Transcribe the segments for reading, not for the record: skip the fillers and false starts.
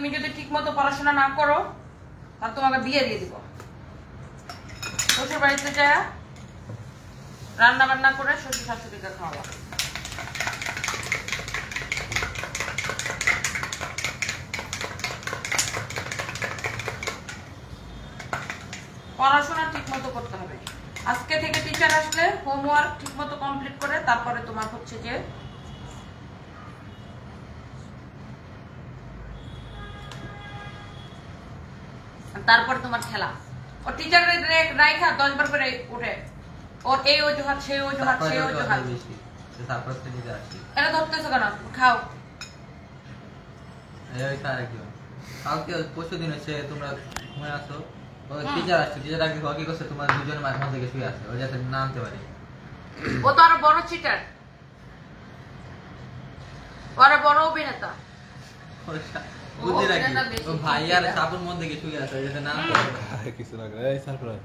তুমি যদি ঠিকমতো পড়াশোনা না করো তাহলে তোমাকে বিয়ে দিয়ে দিব। শ্বশুর বাড়িতে যায় রান্না বান্না করে শ্বশুর শাশুড়িকে খাওয়াবো। পড়াশোনা ঠিকমতো করতে হবে। আজকে থেকে টিচার আসলে হোমওয়ার্ক ঠিকমতো কমপ্লিট করে তারপরে তোমার হচ্ছে যে তারপর তোমার খেলা। ও টিচার রাইখা 10 বার করে উঠে ওর এই অজুহাত সেই অজুহাত সেই অজুহাত। তারপর তো নিজে আসি এটা ধরতেছো কেন? খাও। এই তার কি কালকে পরশু দিন এসে তোমরা ঘুমিয়ে আসো, ওই টিচার আসছে, টিচার আগে কি করছে তোমার দুজনের মাঝে মধ্যে শুয়ে আছে, ও যাতে না আনতে পারে। ও তো আরো বড় চিটার, আরো বড় অভিনেতা। বুঝি রাখি ও ভাই আর সাপুর মধ্যে কি শুয়ে আছে যাতে না আনতে পারে। কিছু না করে এই সারপ্রাইজ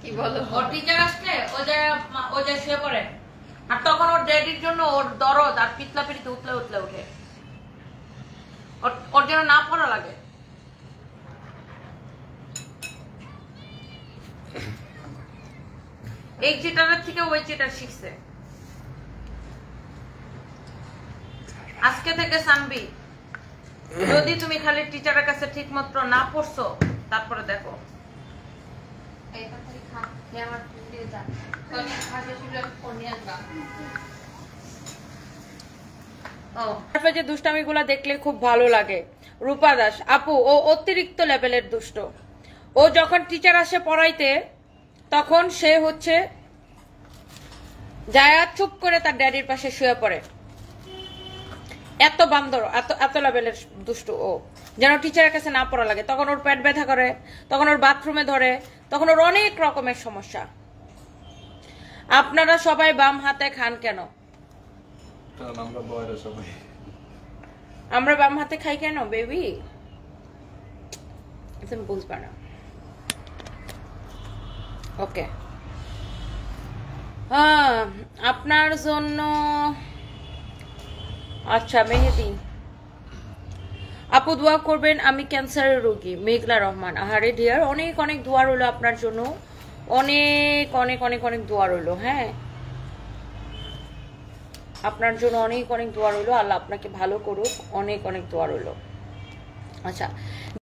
কি বলো? ওর টিচার আসলে ও যে শুয়ে পড়ে, আর তখন ওর ড্যাডির জন্য ওর দরদ আর পিতলা পিড়িতে উতলে উতলে ওঠে। ওর যেন না পড়া লাগে। এই চিটারের থেকে ওই চিটার শিখছে। আজকে থেকে সানবি, যদি তুমি খালি টিচারের কাছে ঠিক মতো না পড়ছো তারপরে দেখো যে দুষ্টামি গুলা দেখলে খুব ভালো লাগে। রূপা দাস আপু ও অতিরিক্ত লেভেলের দুষ্ট। ও যখন টিচার আসে পড়াইতে তখন সে হচ্ছে জায়া চুপ করে তার ড্যাডির পাশে শুয়ে পড়ে। এত বান্দর, এত লেভেলের দুষ্ট ও, যেন টিচারের কাছে না পড়া লাগে। তখন ওর পেট ব্যথা করে, তখন ওর বাথরুমে ধরে, তখন ওর অনেক রকমের সমস্যা। আপনারা সবাই বাম হাতে খান কেন? আমরা বাম হাতে খাই কেন বেবি? তুমি বুঝবা না। ওকে, হ্যাঁ আপনার জন্য। আচ্ছা মেহেদি আপু দোয়া করবেন, আমি ক্যান্সারের রোগী। মেঘলা রহমান আহারে ডিয়ার, অনেক অনেক দোয়া রইলো আপনার জন্য, অনেক অনেক অনেক অনেক দোয়া রইলো। হ্যাঁ আপনার জন্য অনেক অনেক দোয়া রইলো, আল্লাহ আপনাকে ভালো করুক, অনেক অনেক দোয়া রইলো। আচ্ছা